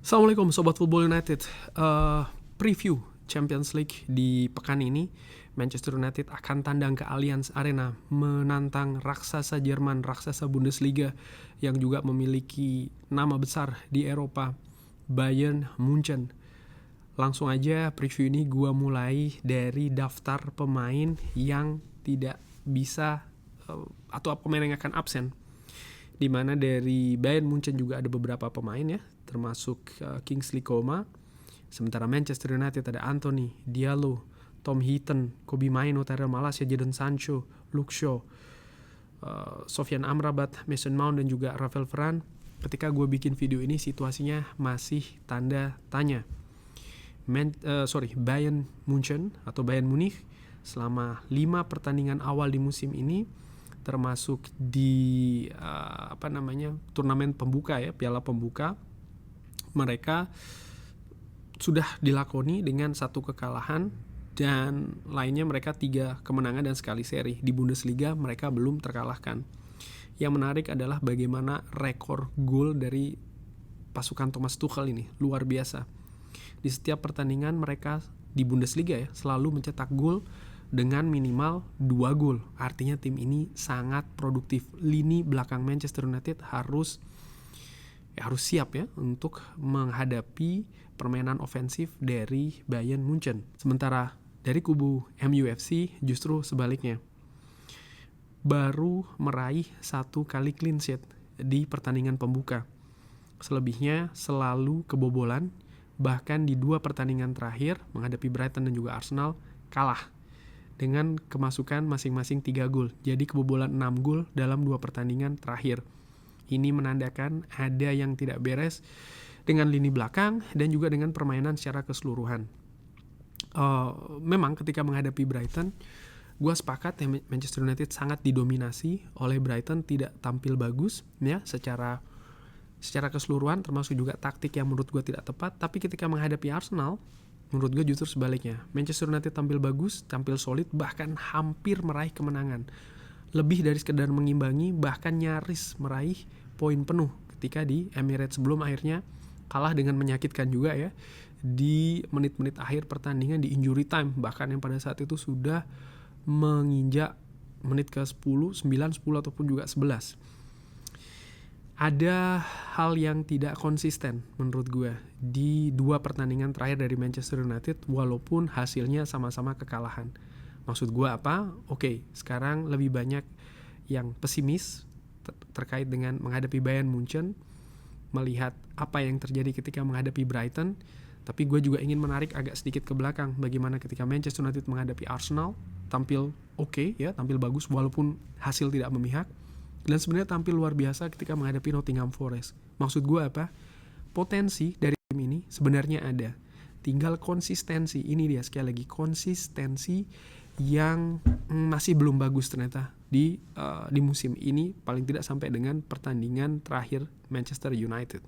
Assalamualaikum Sobat Football United. Preview Champions League di pekan ini, Manchester United akan tandang ke Allianz Arena menantang raksasa Jerman, raksasa Bundesliga yang juga memiliki nama besar di Eropa, Bayern Munchen. Langsung aja preview ini gua mulai dari daftar pemain yang tidak bisa atau pemain yang akan absen, di mana dari Bayern Munchen juga ada beberapa pemain ya, termasuk Kingsley Coman. Sementara Manchester United ada Anthony, Diallo, Tom Heaton, Kobbie Mainoo, Tyrell Malacia, Jadon Sancho, Luke Shaw, Sofyan Amrabat, Mason Mount, dan juga Rafael Varane. Ketika gue bikin video ini situasinya masih tanda tanya. Bayern Munchen atau Bayern Munich selama 5 pertandingan awal di musim ini, termasuk di turnamen pembuka ya, piala pembuka, mereka sudah dilakoni dengan 1 kekalahan dan lainnya mereka 3 kemenangan dan sekali seri. Di Bundesliga mereka belum terkalahkan. Yang menarik adalah bagaimana rekor gol dari pasukan Thomas Tuchel ini luar biasa. Di setiap pertandingan mereka di Bundesliga ya selalu mencetak gol dengan minimal 2 gol. Artinya tim ini sangat produktif. Lini belakang Manchester United harus siap ya untuk menghadapi permainan ofensif dari Bayern Munchen. Sementara dari kubu MUFC justru sebaliknya. Baru meraih 1 kali clean sheet di pertandingan pembuka. Selebihnya selalu kebobolan, bahkan di 2 pertandingan terakhir menghadapi Brighton dan juga Arsenal kalah dengan kemasukan masing-masing 3 gol. Jadi kebobolan 6 gol dalam 2 pertandingan terakhir. Ini menandakan ada yang tidak beres dengan lini belakang dan juga dengan permainan secara keseluruhan. Memang ketika menghadapi Brighton, gue sepakat ya, Manchester United sangat didominasi oleh Brighton, tidak tampil bagus ya secara keseluruhan, termasuk juga taktik yang menurut gue tidak tepat. Tapi ketika menghadapi Arsenal, menurut gue justru sebaliknya. Manchester United tampil bagus, tampil solid, bahkan hampir meraih kemenangan. Lebih dari sekedar mengimbangi, bahkan nyaris meraih poin penuh ketika di Emirates, sebelum akhirnya kalah dengan menyakitkan juga ya di menit-menit akhir pertandingan di injury time, bahkan yang pada saat itu sudah menginjak menit ke 10, 9, 10 ataupun juga 11. Ada hal yang tidak konsisten menurut gue di 2 pertandingan terakhir dari Manchester United walaupun hasilnya sama-sama kekalahan. Maksud gue apa? Oke, sekarang lebih banyak yang pesimis terkait dengan menghadapi Bayern Munchen, melihat apa yang terjadi ketika menghadapi Brighton. Tapi gue juga ingin menarik agak sedikit ke belakang, bagaimana ketika Manchester United menghadapi Arsenal, tampil oke ya, tampil bagus walaupun hasil tidak memihak. Dan sebenarnya tampil luar biasa ketika menghadapi Nottingham Forest. Maksud gue apa? Potensi dari tim ini sebenarnya ada. Tinggal konsistensi. Ini dia sekali lagi, konsistensi yang masih belum bagus ternyata di musim ini, paling tidak sampai dengan pertandingan terakhir Manchester United.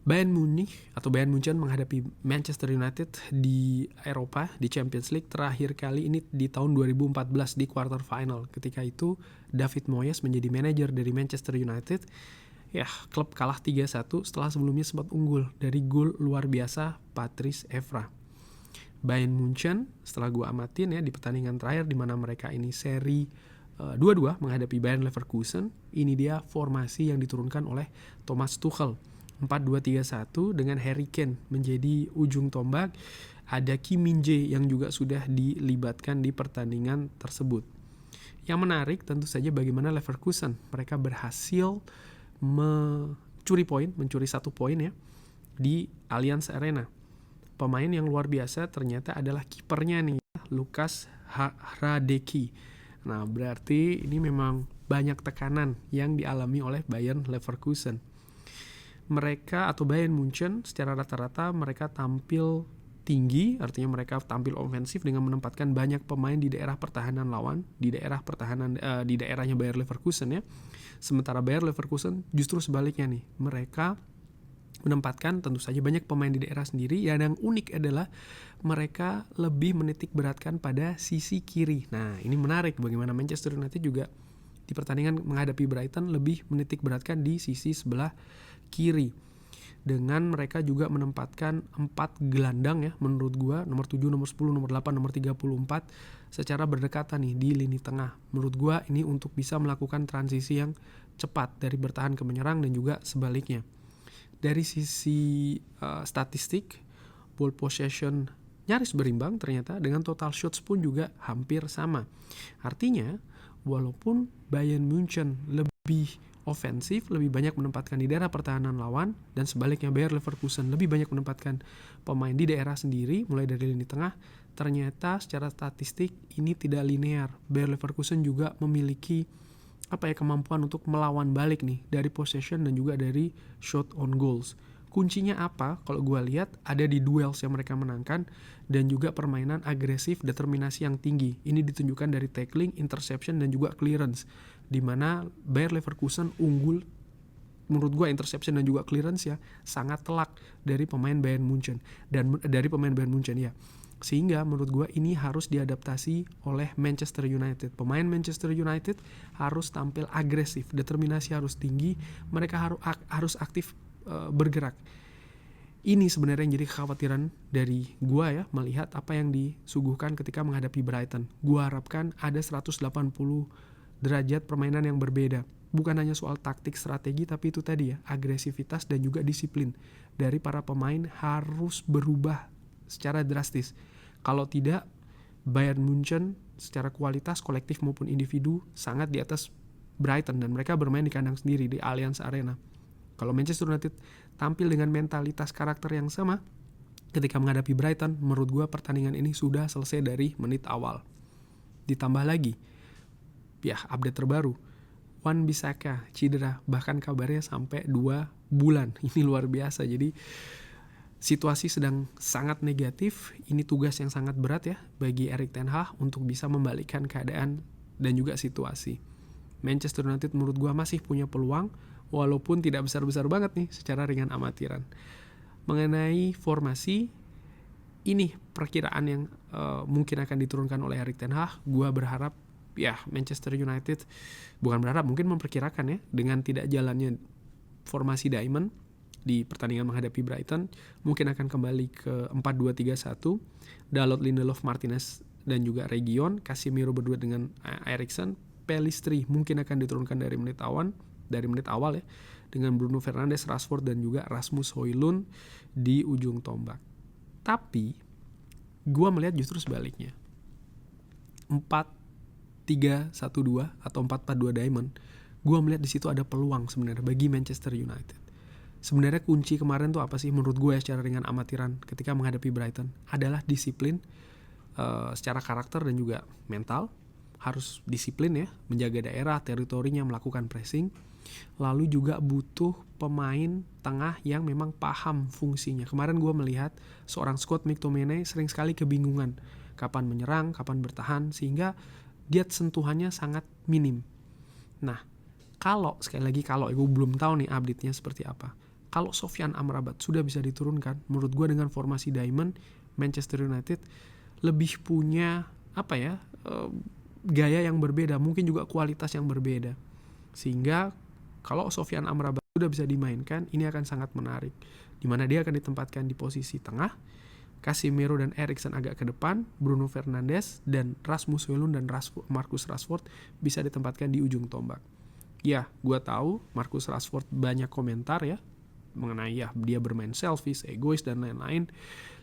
Bayern Munchen menghadapi Manchester United di Eropa, di Champions League terakhir kali ini di tahun 2014 di quarter final. Ketika itu David Moyes menjadi manajer dari Manchester United. Ya, klub kalah 3-1 setelah sebelumnya sempat unggul dari gol luar biasa Patrice Evra. Bayern Munchen setelah gue amatin ya di pertandingan terakhir di mana mereka ini seri 2-2 menghadapi Bayern Leverkusen. Ini dia formasi yang diturunkan oleh Thomas Tuchel, 4-2-3-1 dengan Harry Kane menjadi ujung tombak. Ada Kim Min-jae yang juga sudah dilibatkan di pertandingan tersebut. Yang menarik tentu saja bagaimana Leverkusen, mereka berhasil mencuri 1 poin ya di Allianz Arena. Pemain yang luar biasa ternyata adalah kipernya nih, Lukas Hradecki. Nah, berarti ini memang banyak tekanan yang dialami oleh Bayern Leverkusen. Mereka atau Bayern Munchen secara rata-rata mereka tampil tinggi, artinya mereka tampil ofensif dengan menempatkan banyak pemain di daerah pertahanan lawan, di daerahnya Bayer Leverkusen ya. Sementara Bayer Leverkusen justru sebaliknya nih, mereka menempatkan tentu saja banyak pemain di daerah sendiri. Yang unik adalah mereka lebih menitik beratkan pada sisi kiri. Nah, ini menarik bagaimana Manchester United juga di pertandingan menghadapi Brighton lebih menitik beratkan di sisi sebelah kiri. dengan mereka juga menempatkan 4 gelandang ya menurut gua, nomor 7, nomor 10, nomor 8, nomor 34 secara berdekatan nih di lini tengah. Menurut gua ini untuk bisa melakukan transisi yang cepat dari bertahan ke menyerang dan juga sebaliknya. Dari sisi statistik, ball possession nyaris berimbang ternyata, dengan total shots pun juga hampir sama. Artinya walaupun Bayern Munchen lebih ofensif, lebih banyak menempatkan di daerah pertahanan lawan, dan sebaliknya Bayer Leverkusen lebih banyak menempatkan pemain di daerah sendiri mulai dari lini tengah, ternyata secara statistik ini tidak linear. Bayer Leverkusen juga memiliki kemampuan untuk melawan balik nih dari possession dan juga dari shot on goals. Kuncinya apa? Kalau gue lihat ada di duels yang mereka menangkan dan juga permainan agresif, determinasi yang tinggi. Ini ditunjukkan dari tackling, interception dan juga clearance, di mana Bayer Leverkusen unggul menurut gue interception dan juga clearance ya sangat telak dari pemain Bayern Munchen ya. Sehingga menurut gue ini harus diadaptasi oleh Manchester United. Pemain Manchester United harus tampil agresif, determinasi harus tinggi, mereka harus aktif bergerak. Ini sebenarnya yang jadi kekhawatiran dari gua ya, melihat apa yang disuguhkan ketika menghadapi Brighton. Gua harapkan ada 180 derajat permainan yang berbeda. Bukan hanya soal taktik, strategi, tapi itu tadi ya, agresivitas dan juga disiplin dari para pemain harus berubah secara drastis. Kalau tidak, Bayern Munchen secara kualitas kolektif maupun individu sangat di atas Brighton, dan mereka bermain di kandang sendiri di Allianz Arena. Kalau Manchester United tampil dengan mentalitas karakter yang sama ketika menghadapi Brighton, menurut gue pertandingan ini sudah selesai dari menit awal. Ditambah lagi, ya update terbaru, Wan-Bissaka cedera, bahkan kabarnya sampai 2 bulan. Ini luar biasa, jadi situasi sedang sangat negatif. Ini tugas yang sangat berat ya bagi Erik ten Hag untuk bisa membalikkan keadaan dan juga situasi. Manchester United menurut gue masih punya peluang, walaupun tidak besar-besar banget nih secara ringan amatiran. Mengenai formasi, ini perkiraan yang mungkin akan diturunkan oleh Erik ten Hag. Gua berharap ya Manchester United, bukan berharap, mungkin memperkirakan ya, dengan tidak jalannya formasi Diamond di pertandingan menghadapi Brighton, mungkin akan kembali ke 4-2-3-1, Dalot, Lindelof, Martinez dan juga Reguilon, Casemiro berdua dengan Eriksen, Pellistri mungkin akan diturunkan dari menit awal ya, dengan Bruno Fernandes, Rashford dan juga Rasmus Højlund di ujung tombak. Tapi gue melihat justru sebaliknya, 4-3-1-2 atau 4-4-2 Diamond, gue melihat di situ ada peluang sebenarnya bagi Manchester United. Sebenarnya kunci kemarin tuh apa sih menurut gue ya secara ringan amatiran ketika menghadapi Brighton adalah disiplin secara karakter dan juga mental. Harus disiplin ya, menjaga daerah, teritorinya, melakukan pressing. Lalu juga butuh pemain tengah yang memang paham fungsinya. Kemarin gue melihat seorang Scott McTominay sering sekali kebingungan kapan menyerang, kapan bertahan, sehingga dia sentuhannya sangat minim. Nah, sekali lagi gue belum tahu nih update-nya seperti apa. Kalau Sofyan Amrabat sudah bisa diturunkan, menurut gue dengan formasi Diamond, Manchester United lebih punya gaya yang berbeda, mungkin juga kualitas yang berbeda. Sehingga kalau Sofyan Amrabat sudah bisa dimainkan, ini akan sangat menarik. Dimana dia akan ditempatkan di posisi tengah, Casemiro dan Eriksen agak ke depan, Bruno Fernandes dan Rasmus Højlund dan Marcus Rashford bisa ditempatkan di ujung tombak. Ya, gue tahu Marcus Rashford banyak komentar ya mengenai dia bermain selfish, egois dan lain-lain.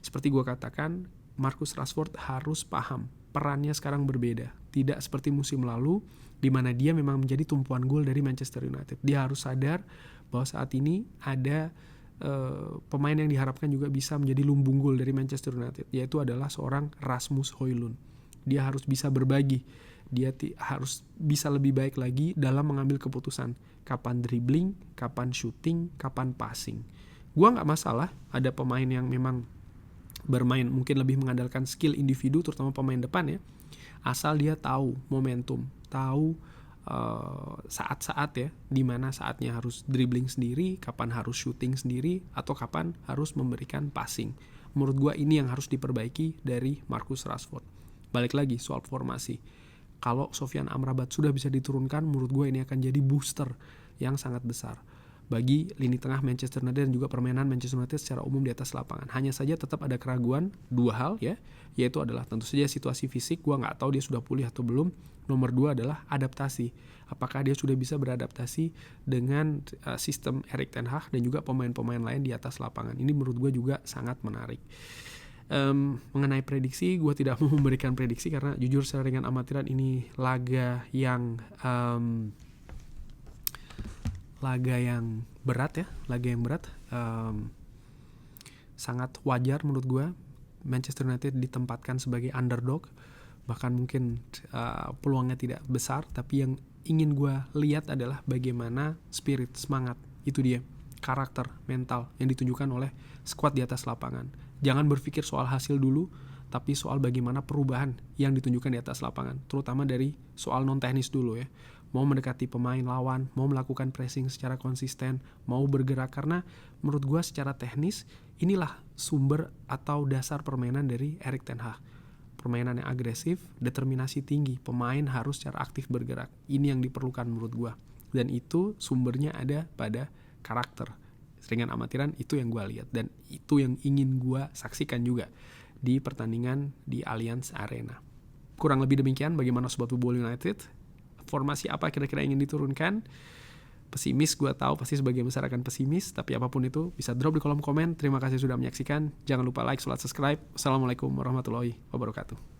Seperti gue katakan, Marcus Rashford harus paham perannya sekarang berbeda. Tidak seperti musim lalu di mana dia memang menjadi tumpuan gol dari Manchester United. Dia harus sadar bahwa saat ini ada pemain yang diharapkan juga bisa menjadi lumbung gol dari Manchester United, yaitu adalah seorang Rasmus Højlund. Dia harus bisa berbagi. Dia harus bisa lebih baik lagi dalam mengambil keputusan. Kapan dribbling, kapan shooting, kapan passing. Gua gak masalah ada pemain yang memang bermain mungkin lebih mengandalkan skill individu, terutama pemain depan ya, asal dia tahu momentum, tahu saat-saat ya, dimana saatnya harus dribbling sendiri, kapan harus shooting sendiri, atau kapan harus memberikan passing. Menurut gue ini yang harus diperbaiki dari Marcus Rashford. Balik lagi soal formasi, kalau Sofyan Amrabat sudah bisa diturunkan, menurut gue ini akan jadi booster yang sangat besar. bagi lini tengah Manchester United dan juga permainan Manchester United secara umum di atas lapangan. Hanya saja tetap ada keraguan dua hal ya, yaitu adalah tentu saja situasi fisik, gue nggak tahu dia sudah pulih atau belum. Nomor 2 adalah adaptasi. Apakah dia sudah bisa beradaptasi dengan sistem Erik ten Hag dan juga pemain-pemain lain di atas lapangan. Ini menurut gue juga sangat menarik. Mengenai prediksi, gue tidak mau memberikan prediksi karena jujur secara ringan amatiran ini laga yang berat ya, sangat wajar menurut gue Manchester United ditempatkan sebagai underdog, bahkan mungkin peluangnya tidak besar, tapi yang ingin gue lihat adalah bagaimana spirit, semangat, itu dia, karakter, mental yang ditunjukkan oleh skuad di atas lapangan. Jangan berpikir soal hasil dulu, tapi soal bagaimana perubahan yang ditunjukkan di atas lapangan, terutama dari soal non teknis dulu ya. Mau mendekati pemain lawan, mau melakukan pressing secara konsisten, mau bergerak, karena menurut gue secara teknis inilah sumber atau dasar permainan dari Erik ten Hag. Permainan yang agresif, determinasi tinggi, pemain harus secara aktif bergerak. Ini yang diperlukan menurut gue, dan itu sumbernya ada pada karakter. Seringan amatiran itu yang gue lihat, dan itu yang ingin gue saksikan juga di pertandingan di Allianz Arena. Kurang lebih demikian bagaimana Sobat Football United. Formasi apa kira-kira ingin diturunkan? Pesimis, gue tahu pasti sebagian besar akan pesimis, tapi apapun itu bisa drop di kolom komen. Terima kasih sudah menyaksikan. Jangan lupa like, subscribe. Assalamualaikum warahmatullahi wabarakatuh.